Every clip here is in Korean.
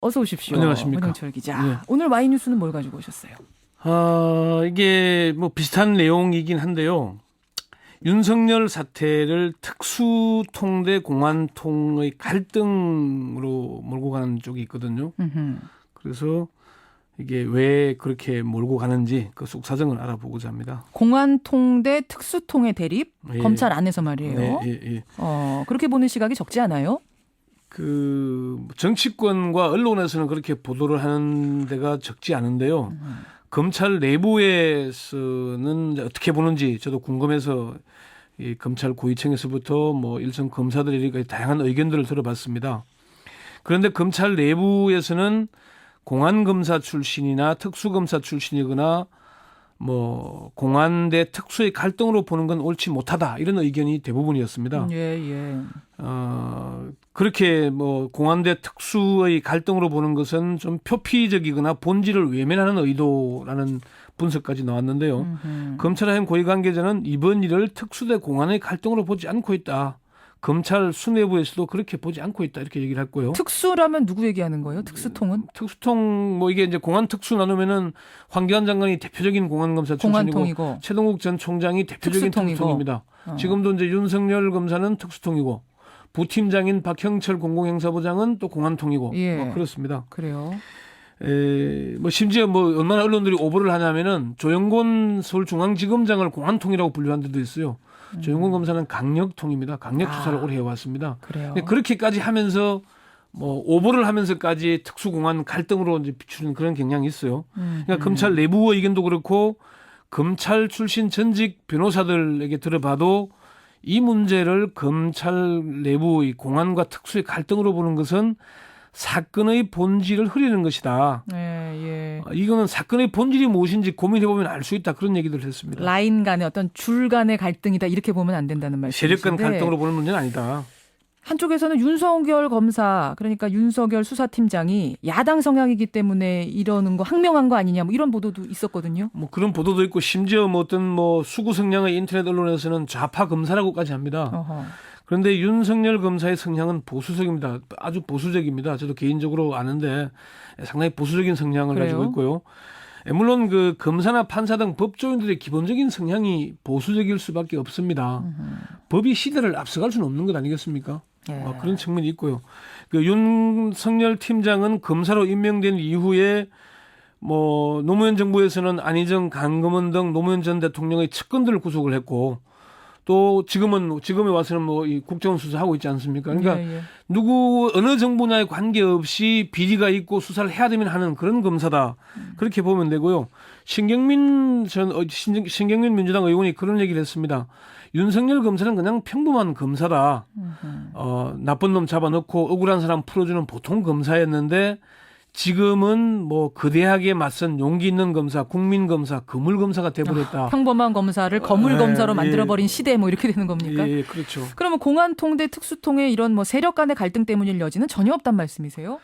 어서 오십시오. 안녕하십니까. 문영철 기자. 네. 오늘 와이뉴스는 뭘 가지고 오셨어요? 이게 뭐 비슷한 내용이긴 한데요. 윤석열 사태를 특수통 대 공안통의 갈등으로 몰고 가는 쪽이 있거든요. 그래서 이게 왜 그렇게 몰고 가는지 그 속사정을 알아보고자 합니다. 공안통 대 특수통의 대립? 예. 검찰 안에서 말이에요. 네, 예. 그렇게 보는 시각이 적지 않아요? 그 정치권과 언론에서는 그렇게 보도를 하는 데가 적지 않은데요. 검찰 내부에서는 어떻게 보는지 저도 궁금해서 이 검찰 고위층에서부터 뭐 일선 검사들이 다양한 의견들을 들어봤습니다. 그런데 검찰 내부에서는 공안검사 출신이나 특수검사 출신이거나 뭐 공안 대 특수의 갈등으로 보는 건 옳지 못하다 이런 의견이 대부분이었습니다. 예. 그렇게 뭐 공안 대 특수의 갈등으로 보는 것은 좀 표피적이거나 본질을 외면하는 의도라는 분석까지 나왔는데요. 검찰 하행 고위 관계자는 이번 일을 특수 대 공안의 갈등으로 보지 않고 있다. 검찰 수뇌부에서도 그렇게 보지 않고 있다 이렇게 얘기를 했고요. 특수라면 누구 얘기하는 거예요? 특수통은? 특수통 뭐 이게 이제 공안 특수 나누면은 황교안 장관이 대표적인 공안검사 출신이고 공안통이고 최동욱 전 총장이 대표적인 특수통이고. 특수통입니다. 지금도 이제 윤석열 검사는 특수통이고 부팀장인 박형철 공공행사부장은 또 공안통이고 예. 뭐 그렇습니다. 그래요. 뭐 심지어 뭐 얼마나 언론들이 오보를 하냐면은 조영곤 서울중앙지검장을 공안통이라고 분류한 데도 있어요. 조영곤 검사는 강력통입니다. 강력 수사를 오래 해왔습니다. 그래요. 그렇게까지 하면서 뭐 오보를 하면서까지 특수공안 갈등으로 이제 비추는 그런 경향이 있어요. 그러니까 검찰 내부 의견도 그렇고 검찰 출신 전직 변호사들에게 들어봐도 이 문제를 검찰 내부의 공안과 특수의 갈등으로 보는 것은 사건의 본질을 흐리는 것이다. 예. 이거는 사건의 본질이 무엇인지 고민해보면 알 수 있다. 그런 얘기를 했습니다. 라인 간의 어떤 줄 간의 갈등이다 이렇게 보면 안 된다는 말씀이신데 세력 간 갈등으로 보는 문제는 아니다. 한쪽에서는 윤석열 검사 그러니까 윤석열 수사팀장이 야당 성향이기 때문에 이러는 거 항명한 거 아니냐 뭐 이런 보도도 있었거든요. 뭐 그런 보도도 있고 심지어 뭐 어떤 뭐 수구 성향의 인터넷 언론에서는 좌파 검사라고까지 합니다. 어허. 그런데 윤석열 검사의 성향은 보수적입니다. 아주 보수적입니다. 저도 개인적으로 아는데 상당히 보수적인 성향을 그래요? 가지고 있고요. 물론 그 검사나 판사 등 법조인들의 기본적인 성향이 보수적일 수밖에 없습니다. 법이 시대를 앞서갈 수는 없는 것 아니겠습니까? 예. 그런 측면이 있고요. 그 윤석열 팀장은 검사로 임명된 이후에 뭐 노무현 정부에서는 안희정, 강금원 등 노무현 전 대통령의 측근들을 구속을 했고 또 지금에 와서는 뭐 이 국정원 수사하고 있지 않습니까? 그러니까 예. 누구 어느 정부냐에 관계없이 비리가 있고 수사를 해야 되면 하는 그런 검사다. 그렇게 보면 되고요. 신경민 민주당 의원이 그런 얘기를 했습니다. 윤석열 검사는 그냥 평범한 검사다. 나쁜 놈 잡아넣고 억울한 사람 풀어주는 보통 검사였는데 지금은 뭐 거대하게 맞선 용기 있는 검사, 국민 검사, 거물 검사가 돼버렸다. 평범한 검사를 거물 검사로 만들어버린 시대 뭐 이렇게 되는 겁니까? 예, 그렇죠. 그러면 공안통 대 특수통의 이런 뭐 세력 간의 갈등 때문일 여지는 전혀 없단 말씀이세요?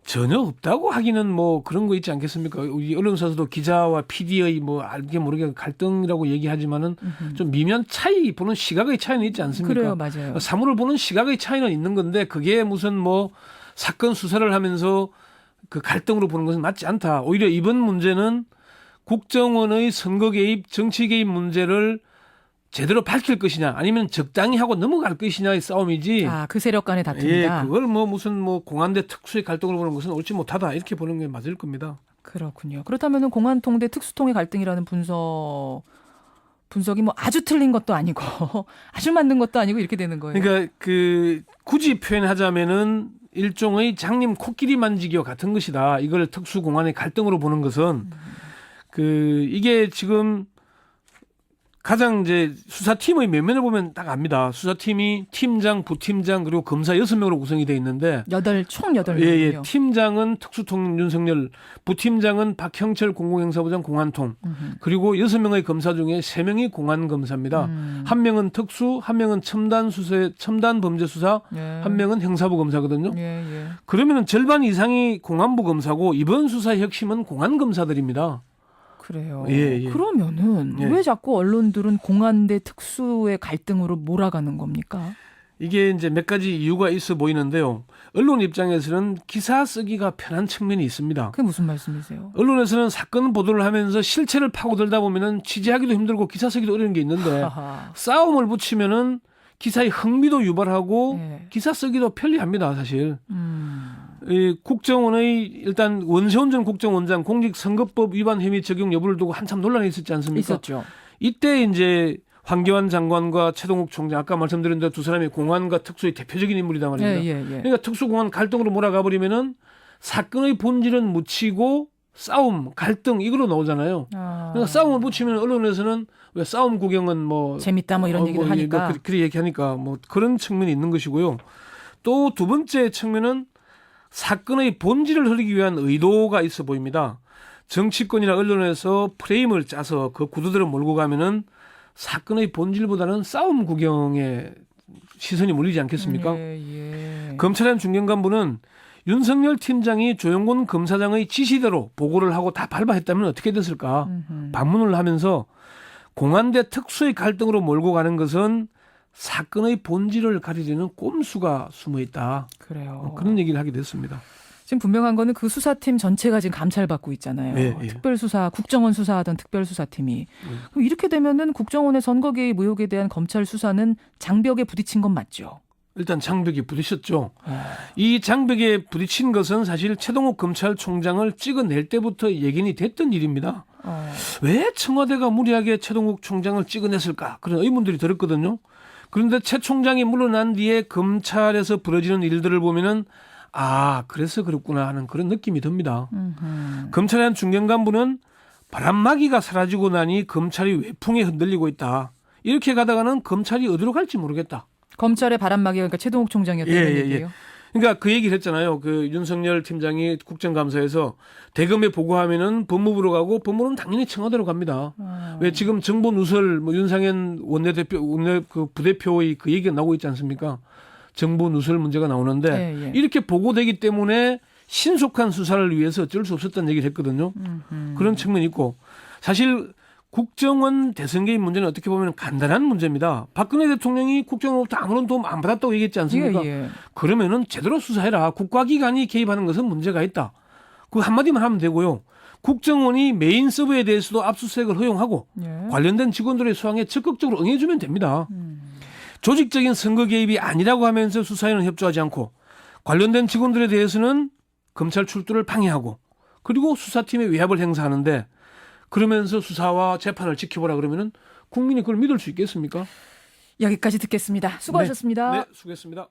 전혀 없다고 하기는 뭐 그런 거 있지 않겠습니까? 우리 언론사에서도 기자와 PD의 뭐 알게 모르게 갈등이라고 얘기하지만은 좀 미묘한 차이 보는 시각의 차이는 있지 않습니까? 그래요, 맞아요. 사물을 보는 시각의 차이는 있는 건데 그게 무슨 뭐 사건 수사를 하면서 그 갈등으로 보는 것은 맞지 않다. 오히려 이번 문제는 국정원의 선거 개입, 정치 개입 문제를 제대로 밝힐 것이냐 아니면 적당히 하고 넘어갈 것이냐의 싸움이지. 그 세력 간의 다툼이다. 그걸 뭐 무슨 뭐 공안대 특수의 갈등으로 보는 것은 옳지 못하다 이렇게 보는 게 맞을 겁니다. 그렇군요. 그렇다면 공안통 대 특수통의 갈등이라는 분석이 뭐 아주 틀린 것도 아니고 아주 맞는 것도 아니고 이렇게 되는 거예요. 그러니까 그 굳이 표현하자면은 일종의 장님 코끼리 만지기와 같은 것이다. 이걸 특수공안의 갈등으로 보는 것은 이게 지금 가장 이제 수사팀의 면면을 보면 딱 압니다. 수사팀이 팀장, 부팀장 그리고 검사 6명으로 구성이 돼 있는데 총 8명이요. 팀장은 특수통 윤석열, 부팀장은 박형철 공공행사부장 공안통 그리고 6명의 검사 중에 3명이 공안검사입니다. 한 명은 특수, 한 명은 첨단 범죄 수사, 한 명은 형사부 검사거든요. 그러면은 절반 이상이 공안부 검사고 이번 수사의 핵심은 공안검사들입니다. 그래요. 예. 그러면은 왜 자꾸 언론들은 공안 대 특수의 갈등으로 몰아가는 겁니까? 이게 이제 몇 가지 이유가 있어 보이는데요. 언론 입장에서는 기사 쓰기가 편한 측면이 있습니다. 그게 무슨 말씀이세요? 언론에서는 사건 보도를 하면서 실체를 파고들다 보면은 취재하기도 힘들고 기사 쓰기도 어려운 게 있는데 하하. 싸움을 붙이면은 기사의 흥미도 유발하고 네. 기사 쓰기도 편리합니다, 사실. 이 국정원의 일단 원세훈 전 국정원장 공직선거법 위반 혐의 적용 여부를 두고 한참 논란이 있었지 않습니까? 있었죠. 이때 이제 황교안 장관과 최동욱 총장 아까 말씀드린 대로 두 사람이 공안과 특수의 대표적인 인물이다 말입니다. 예. 그러니까 특수공안 갈등으로 몰아가 버리면은 사건의 본질은 묻히고 싸움, 갈등 이거로 나오잖아요. 그러니까 싸움을 붙이면 언론에서는 왜 싸움 구경은 뭐 재밌다 뭐 이런 얘기를 하니까. 그렇게 얘기하니까 뭐 그런 측면이 있는 것이고요. 또 두 번째 측면은 사건의 본질을 흐리기 위한 의도가 있어 보입니다. 정치권이나 언론에서 프레임을 짜서 그 구도들을 몰고 가면은 사건의 본질보다는 싸움 구경에 시선이 몰리지 않겠습니까? 예. 검찰의 중견 간부는 윤석열 팀장이 조영곤 검사장의 지시대로 보고를 하고 다 발바했다면 어떻게 됐을까? 반문을 하면서 공안대 특수의 갈등으로 몰고 가는 것은 사건의 본질을 가리려는 꼼수가 숨어 있다. 그래요. 그런 얘기를 하게 됐습니다. 지금 분명한 거는 그 수사팀 전체가 지금 감찰받고 있잖아요. 예. 특별수사, 국정원 수사하던 특별수사팀이. 그럼 이렇게 되면은 국정원의 선거 개입 의혹에 대한 검찰 수사는 장벽에 부딪힌 건 맞죠? 일단 장벽이 부딪혔죠. 이 장벽에 부딪힌 것은 사실 최동욱 검찰총장을 찍어낼 때부터 예견이 됐던 일입니다. 왜 청와대가 무리하게 최동욱 총장을 찍어냈을까? 그런 의문들이 들었거든요. 그런데 최 총장이 물러난 뒤에 검찰에서 벌어지는 일들을 보면은 그래서 그렇구나 하는 그런 느낌이 듭니다. 검찰의 한 중견 간부는 바람막이가 사라지고 나니 검찰이 외풍에 흔들리고 있다. 이렇게 가다가는 검찰이 어디로 갈지 모르겠다. 검찰의 바람막이가 그러니까 최동욱 총장이었다는 얘기예요. 그러니까 그 얘기를 했잖아요. 그 윤석열 팀장이 국정감사에서 대검에 보고하면은 법무부로 가고 법무부는 당연히 청와대로 갑니다. 왜 지금 정보 누설 뭐 윤상현 그 부대표의 그 얘기가 나오고 있지 않습니까? 정보 누설 문제가 나오는데 이렇게 보고되기 때문에 신속한 수사를 위해서 어쩔 수 없었다는 얘기를 했거든요. 그런 측면이 있고 사실 국정원 대선 개입 문제는 어떻게 보면 간단한 문제입니다. 박근혜 대통령이 국정원으로부터 아무런 도움 안 받았다고 얘기했지 않습니까? 그러면은 제대로 수사해라. 국가기관이 개입하는 것은 문제가 있다. 그 한마디만 하면 되고요. 국정원이 메인 서버에 대해서도 압수수색을 허용하고 관련된 직원들의 소환에 적극적으로 응해주면 됩니다. 조직적인 선거 개입이 아니라고 하면서 수사에는 협조하지 않고 관련된 직원들에 대해서는 검찰 출두를 방해하고 그리고 수사팀에 위압을 행사하는데 그러면서 수사와 재판을 지켜보라 그러면은 국민이 그걸 믿을 수 있겠습니까? 여기까지 듣겠습니다. 수고하셨습니다. 네, 수고했습니다.